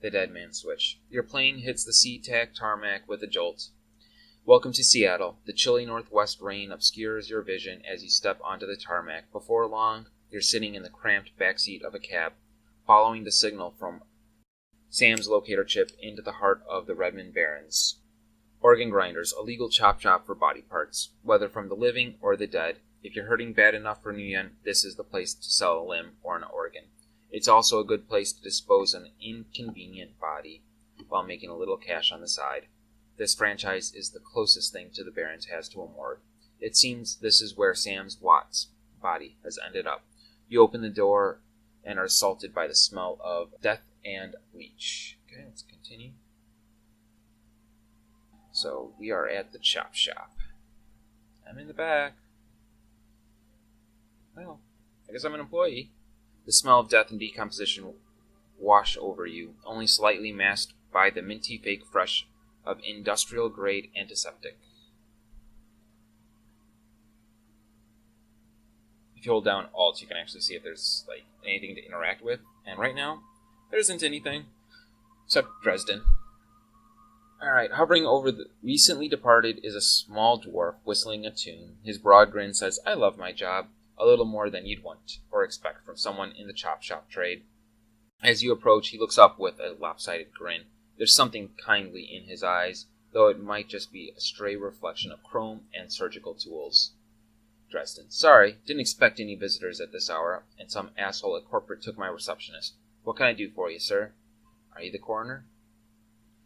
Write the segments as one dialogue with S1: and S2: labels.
S1: The dead man switch. Your plane hits the SeaTac tarmac with a jolt. Welcome to Seattle. The chilly northwest rain obscures your vision as you step onto the tarmac. Before long, you're sitting in the cramped backseat of a cab, following the signal from Sam's locator chip into the heart of the Redmond Barrens. Organ grinders, a legal chop shop for body parts, whether from the living or the dead. If you're hurting bad enough for New Yen, this is the place to sell a limb or an organ. It's also a good place to dispose an inconvenient body while making a little cash on the side. This franchise is the closest thing to the Barrens has to a morgue. It seems this is where Sam's Watt's body has ended up. You open the door and are assaulted by the smell of death and bleach. Okay, let's continue. So, we are at the chop shop. I'm in the back. Well, I guess I'm an employee. The smell of death and decomposition wash over you, only slightly masked by the minty fake fresh of industrial-grade antiseptic. If you hold down Alt, you can actually see if there's anything to interact with. And right now, there isn't anything, except Dresden. Alright, hovering over the recently departed is a small dwarf whistling a tune. His broad grin says, "I love my job," a little more than you'd want or expect from someone in the chop shop trade. As you approach, he looks up with a lopsided grin. There's something kindly in his eyes, though it might just be a stray reflection of chrome and surgical tools. Dresden. Sorry, didn't expect any visitors at this hour, and some asshole at corporate took my receptionist. What can I do for you, sir? Are you the coroner?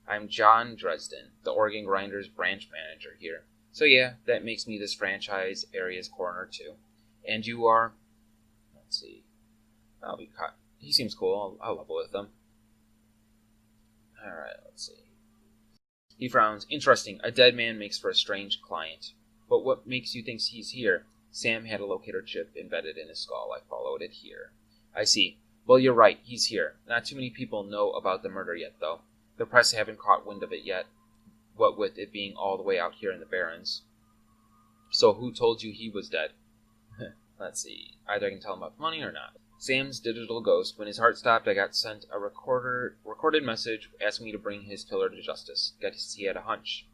S1: I'm John Dresden, the organ grinders branch manager here. So yeah, that makes me this franchise area's coroner too. And you are? Let's see. I'll be cut. He seems cool. I'll level with him. Alright, let's see. He frowns. Interesting. A dead man makes for a strange client. But what makes you think he's here? Sam had a locator chip embedded in his skull. I followed it here. I see. Well, you're right. He's here. Not too many people know about the murder yet, though. The press haven't caught wind of it yet, what with it being all the way out here in the Barrens. So who told you he was dead? Let's see. Either I can tell him about the money or not. Sam's digital ghost. When his heart stopped, I got sent a recorded message asking me to bring his killer to justice. Guess he had a hunch.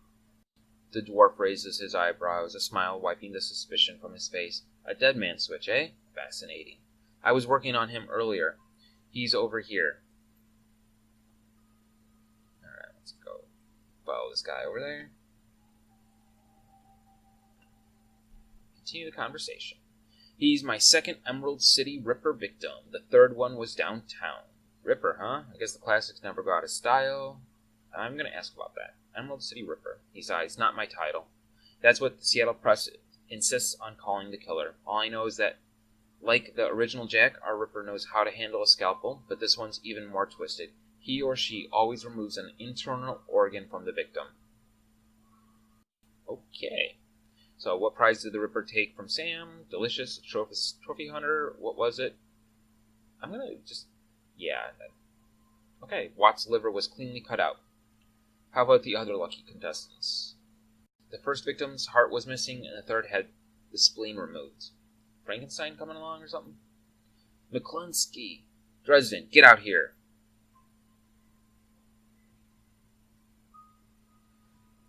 S1: The dwarf raises his eyebrows, a smile wiping the suspicion from his face. A dead man switch, eh? Fascinating. I was working on him earlier. He's over here. Alright, let's go follow this guy over there. Continue the conversation. He's my second Emerald City Ripper victim. The third one was downtown. Ripper, huh? I guess the classics never go out of style. I'm going to ask about that. Emerald City Ripper. He sighs. Not my title. That's what the Seattle Press insists on calling the killer. All I know is that, like the original Jack, our Ripper knows how to handle a scalpel, but this one's even more twisted. He or she always removes an internal organ from the victim. Okay. So what prize did the Ripper take from Sam? Delicious, trophy hunter, what was it? I'm going to just... yeah. Okay, Watt's liver was cleanly cut out. How about the other lucky contestants? The first victim's heart was missing, and the third had the spleen removed. Frankenstein coming along or something? McClunsky. Dresden, get out here.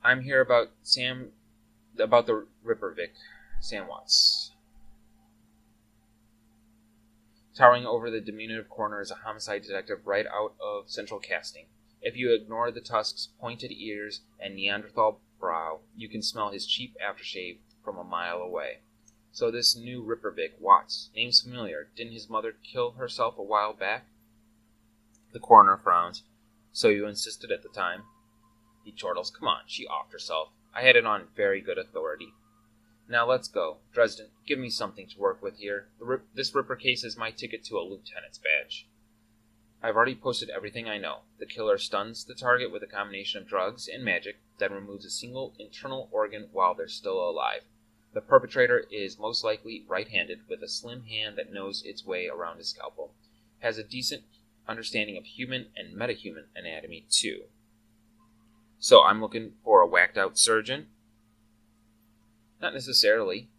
S1: I'm here about the Ripper Vic, Sam Watts. Towering over the diminutive corner is a homicide detective right out of central casting. If you ignore the tusks, pointed ears, and Neanderthal brow, you can smell his cheap aftershave from a mile away. So this new Ripper Vic, Watts, name's familiar. Didn't his mother kill herself a while back? The coroner frowns. So you insisted at the time? He chortles. Come on, she offed herself. I had it on very good authority. Now let's go. Dresden, give me something to work with here. This Ripper case is my ticket to a lieutenant's badge. I've already posted everything I know. The killer stuns the target with a combination of drugs and magic, then removes a single internal organ while they're still alive. The perpetrator is most likely right-handed with a slim hand that knows its way around a scalpel. Has a decent understanding of human and metahuman anatomy, too. So I'm looking for a whacked-out surgeon? Not necessarily.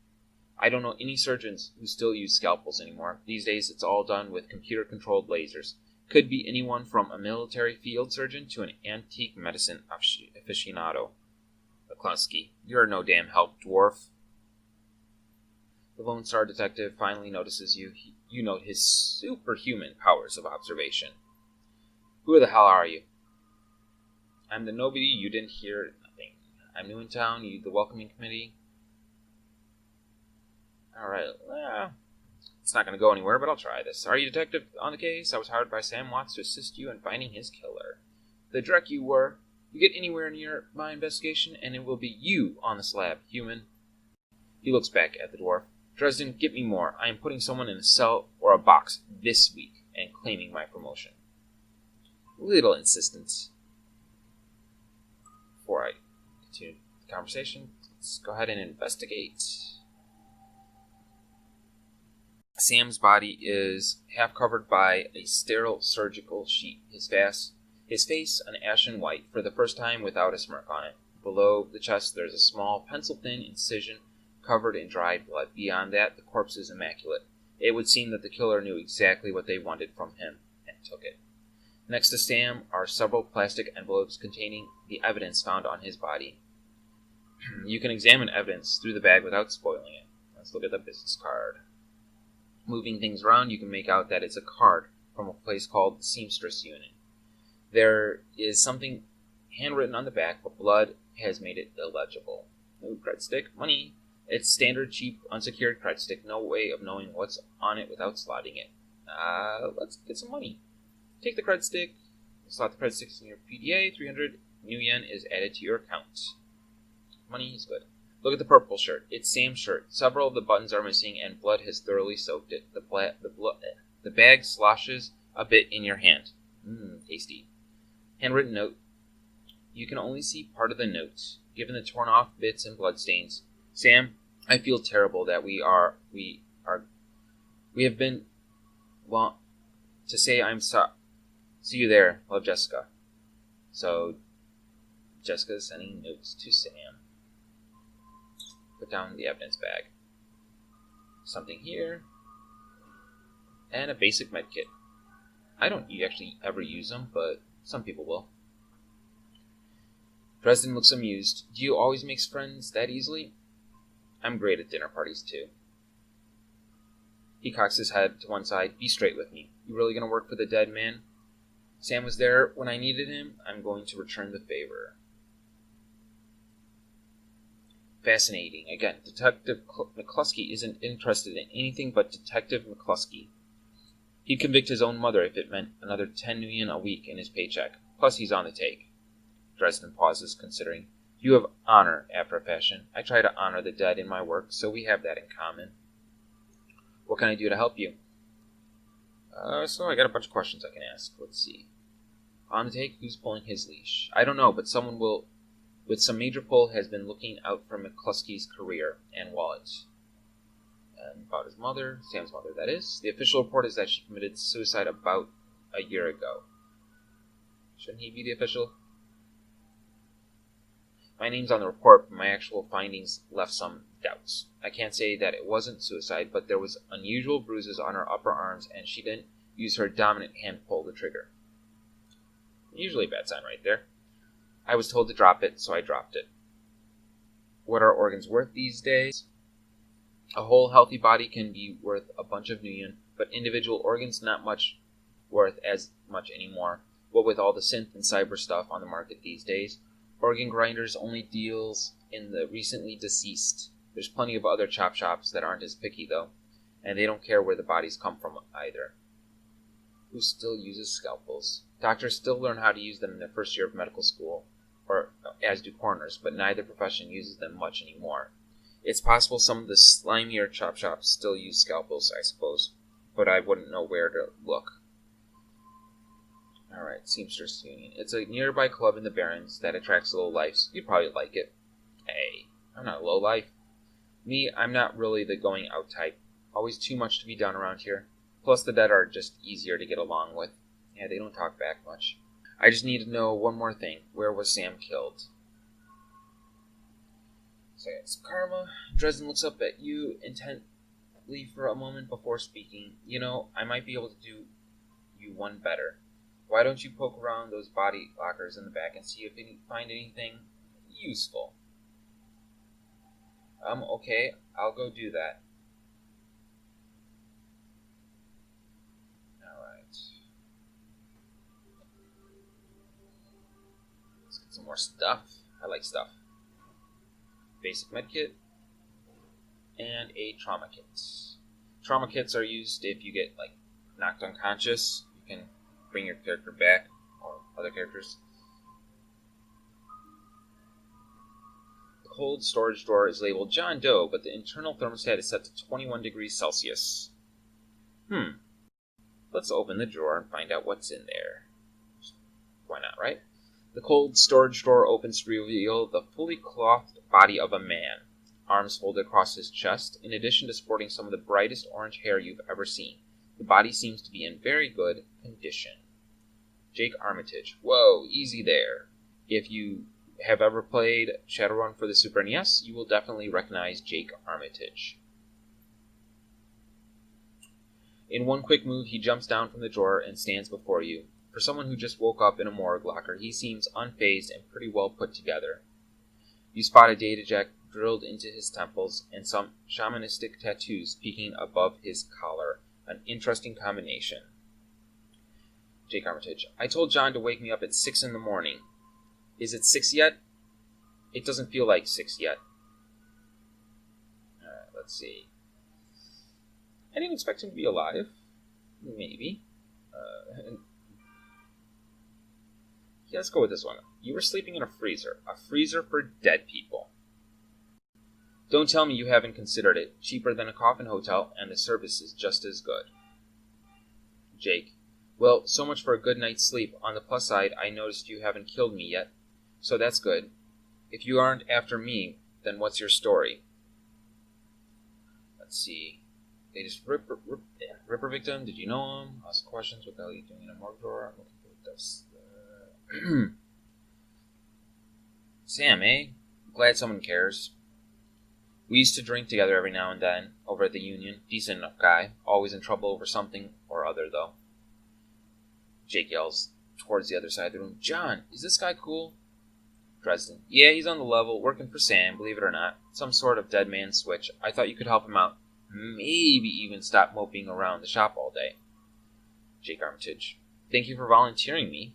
S1: I don't know any surgeons who still use scalpels anymore. These days it's all done with computer-controlled lasers. Could be anyone from a military field surgeon to an antique medicine aficionado. McCluskey, you're no damn help, dwarf. The Lone Star detective finally notices you. You note his superhuman powers of observation. Who the hell are you? I'm the nobody. You didn't hear nothing. I'm new in town. You the welcoming committee. Alright, well, it's not going to go anywhere, but I'll try this. Are you detective on the case? I was hired by Sam Watts to assist you in finding his killer. The dreck you were. You get anywhere near my investigation, and it will be you on the slab, human. He looks back at the dwarf. Dresden, get me more. I am putting someone in a cell or a box this week and claiming my promotion. Little insistence. Before I continue the conversation, let's go ahead and investigate. Sam's body is half covered by a sterile surgical sheet. His face an ashen white, for the first time without a smirk on it. Below the chest there's a small pencil-thin incision covered in dried blood. Beyond that, the corpse is immaculate. It would seem that the killer knew exactly what they wanted from him and took it. Next to Sam are several plastic envelopes containing the evidence found on his body. You can examine evidence through the bag without spoiling it. Let's look at the business card. Moving things around, you can make out that it's a card from a place called the Seamstress Union. There is something handwritten on the back, but blood has made it illegible. No cred stick, money. It's standard, cheap, unsecured cred stick. No way of knowing what's on it without slotting it. Let's get some money. Take the cred stick, slot the cred sticks in your PDA. 300 new yen is added to your account. Money is good. Look at the purple shirt. It's Sam's shirt. Several of the buttons are missing, and blood has thoroughly soaked it. The bag sloshes a bit in your hand. Tasty. Handwritten note. You can only see part of the note, given the torn off bits and bloodstains. Sam, I feel terrible that we have been, well, to say I'm sorry. See you there. Love, Jessica. So, Jessica's sending notes to Sam. Put down the evidence bag. Something here. And a basic med kit. I don't actually ever use them, but some people will. Dresden looks amused. Do you always make friends that easily? I'm great at dinner parties, too. He cocks his head to one side. Be straight with me. You really gonna work for the dead man? Sam was there when I needed him. I'm going to return the favor. Fascinating. Again, Detective McCluskey isn't interested in anything but Detective McCluskey. He'd convict his own mother if it meant another 10 million a week in his paycheck. Plus, he's on the take. Dresden pauses, considering. You have honor, after a fashion. I try to honor the dead in my work, so we have that in common. What can I do to help you? So I got a bunch of questions I can ask. Let's see. On the take, who's pulling his leash? I don't know, but someone with some major pull has been looking out for McCluskey's career and wallet. And about his mother, Sam's mother, that is. The official report is that she committed suicide about a year ago. Shouldn't he be the official? My name's on the report, but my actual findings left some doubts. I can't say that it wasn't suicide, but there was unusual bruises on her upper arms, and she didn't use her dominant hand to pull the trigger. Usually a bad sign right there. I was told to drop it, so I dropped it. What are organs worth these days? A whole healthy body can be worth a bunch of million, but individual organs not much worth as much anymore. What with all the synth and cyber stuff on the market these days, Organ Grinders only deals in the recently deceased. There's plenty of other chop shops that aren't as picky, though, and they don't care where the bodies come from either. Who still uses scalpels? Doctors still learn how to use them in their first year of medical school, or as do coroners, but neither profession uses them much anymore. It's possible some of the slimier chop shops still use scalpels, I suppose, but I wouldn't know where to look. Alright, Seamstress Union. It's a nearby club in the Barrens that attracts low-lifes. You'd probably like it. Hey, I'm not a low-life. Me, I'm not really the going-out type. Always too much to be done around here. Plus, the dead are just easier to get along with. Yeah, they don't talk back much. I just need to know one more thing. Where was Sam killed? So it's Karma. Dresden looks up at you intently for a moment before speaking. You know, I might be able to do you one better. Why don't you poke around those body lockers in the back and see if you find anything useful? Okay, I'll go do that. Alright. Let's get some more stuff. I like stuff. Basic medkit. And a trauma kit. Trauma kits are used if you get, knocked unconscious. You can bring your character back, or other characters. The cold storage drawer is labeled John Doe, but the internal thermostat is set to 21 degrees Celsius. Let's open the drawer and find out what's in there. Why not, right? The cold storage drawer opens to reveal the fully clothed body of a man, arms folded across his chest, in addition to sporting some of the brightest orange hair you've ever seen. The body seems to be in very good condition. Jake Armitage. Whoa, easy there. If you have ever played Shadowrun for the Super NES, you will definitely recognize Jake Armitage. In one quick move, he jumps down from the drawer and stands before you. For someone who just woke up in a morgue locker, he seems unfazed and pretty well put together. You spot a data jack drilled into his temples and some shamanistic tattoos peeking above his collar. An interesting combination. Jake Armitage. I told John to wake me up at 6 in the morning. Is it 6 yet? It doesn't feel like 6 yet. Alright, let's see. I didn't expect him to be alive. Maybe. Yeah, let's go with this one. You were sleeping in a freezer. A freezer for dead people. Don't tell me you haven't considered it. Cheaper than a coffin hotel, and the service is just as good. Jake. Well, so much for a good night's sleep. On the plus side, I noticed you haven't killed me yet. So that's good. If you aren't after me, then what's your story? Let's see. They just Ripper victim. Did you know him? Ask questions. What the hell are you doing in a morgue drawer? I'm looking for this. Sam, eh? Glad someone cares. We used to drink together every now and then, over at the Union. Decent enough guy. Always in trouble over something or other, though. Jake yells towards the other side of the room. John, is this guy cool? Dresden. Yeah, he's on the level, working for Sam, believe it or not. Some sort of dead man switch. I thought you could help him out. Maybe even stop moping around the shop all day. Jake Armitage. Thank you for volunteering me.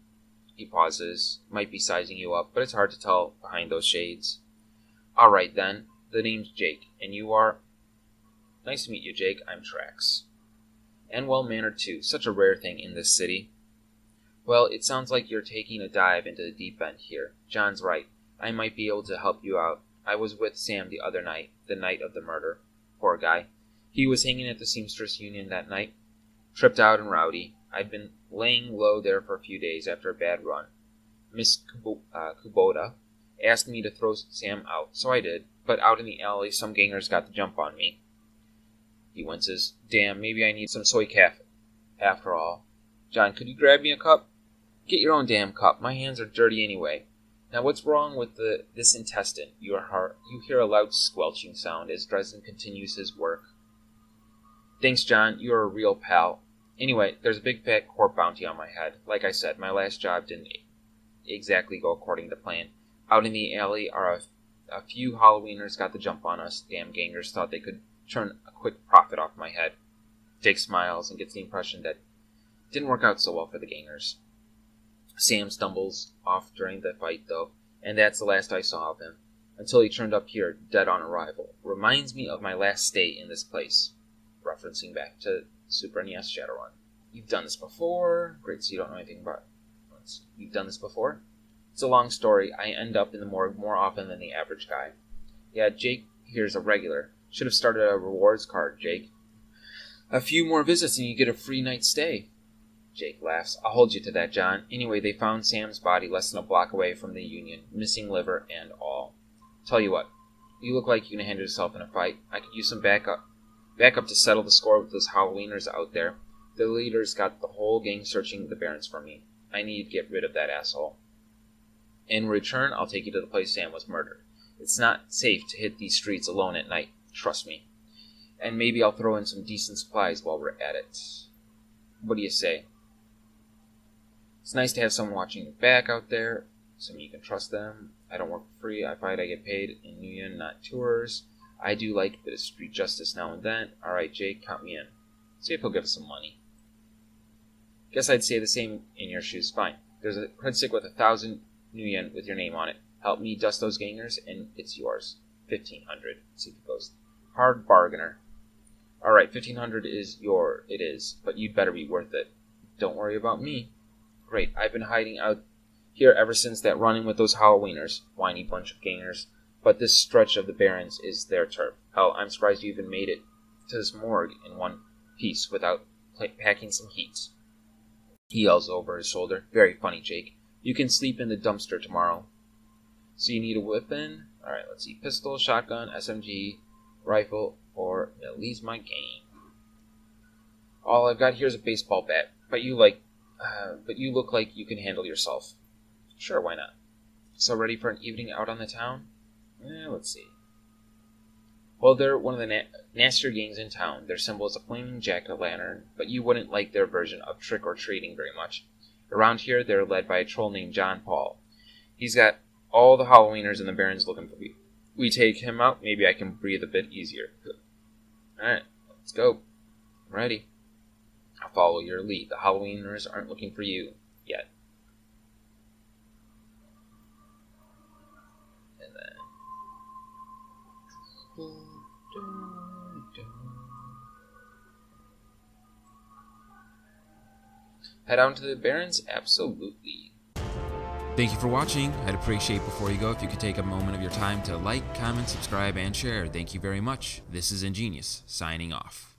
S1: He pauses. Might be sizing you up, but it's hard to tell behind those shades. Alright then. The name's Jake, and you are... Nice to meet you, Jake. I'm Trax. And well-mannered, too. Such a rare thing in this city. Well, it sounds like you're taking a dive into the deep end here. John's right. I might be able to help you out. I was with Sam the other night, the night of the murder. Poor guy. He was hanging at the Seamstress Union that night. Tripped out and rowdy. I'd been laying low there for a few days after a bad run. Miss Kubota asked me to throw Sam out, so I did. But out in the alley, some gangers got the jump on me. He winces. Damn, maybe I need some soy cafe after all. John, could you grab me a cup? Get your own damn cup. My hands are dirty anyway. Now what's wrong with this intestine? You hear a loud squelching sound as Dresden continues his work. Thanks, John. You're a real pal. Anyway, there's a big fat corp bounty on my head. Like I said, my last job didn't exactly go according to plan. Out in the alley are a few Halloweeners got the jump on us. Damn gangers thought they could turn a quick profit off my head. Jake smiles and gets the impression that it didn't work out so well for the gangers. Sam stumbles off during the fight, though, and that's the last I saw of him, until he turned up here, dead on arrival. Reminds me of my last stay in this place. Referencing back to Super NES Shadowrun. You've done this before. Great, so you don't know anything about it. You've done this before? It's a long story. I end up in the morgue more often than the average guy. Yeah, Jake here's a regular. Should have started a rewards card, Jake. A few more visits and you get a free night stay. Jake laughs. I'll hold you to that, John. Anyway, they found Sam's body less than a block away from the Union, missing liver and all. Tell you what, you look like you can handle yourself in a fight. I could use some backup to settle the score with those Halloweeners out there. The leader's got the whole gang searching the Barrens for me. I need to get rid of that asshole. In return, I'll take you to the place Sam was murdered. It's not safe to hit these streets alone at night. Trust me. And maybe I'll throw in some decent supplies while we're at it. What do you say? It's nice to have someone watching your back out there, someone you can trust them. I don't work for free. I fight, I get paid in Nguyen, not tours. I do like a bit of street justice now and then. Alright, Jake, count me in. See if he'll give us some money. Guess I'd say the same in your shoes. Fine. There's a cred stick with 1,000 Nguyen with your name on it. Help me dust those gangers, and it's yours. 1,500. See if it goes. Hard bargainer. Alright, 1,500 is it is, but you'd better be worth it. Don't worry about me. Great, I've been hiding out here ever since that run-in with those Halloweeners. Whiny bunch of gangers. But this stretch of the Barrens is their turf. Hell, I'm surprised you even made it to this morgue in one piece without packing some heat. He yells over his shoulder. Very funny, Jake. You can sleep in the dumpster tomorrow. So you need a weapon? Alright, let's see. Pistol, shotgun, SMG, rifle, or at least my game. All I've got here is a baseball bat, but you look like you can handle yourself. Sure, why not? So ready for an evening out on the town? Let's see. Well, they're one of the nastier gangs in town. Their symbol is a flaming jack-o'-lantern, but you wouldn't like their version of trick-or-treating very much. Around here, they're led by a troll named John Paul. He's got all the Halloweeners in the Barrens looking for me. We take him out, maybe I can breathe a bit easier. Alright, let's go. I'm ready. I'll follow your lead. The Halloweeners aren't looking for you yet. And then... head out to the Barrens? Absolutely.
S2: Thank you for watching. I'd appreciate before you go if you could take a moment of your time to like, comment, subscribe, and share. Thank you very much. This is Ingenious, signing off.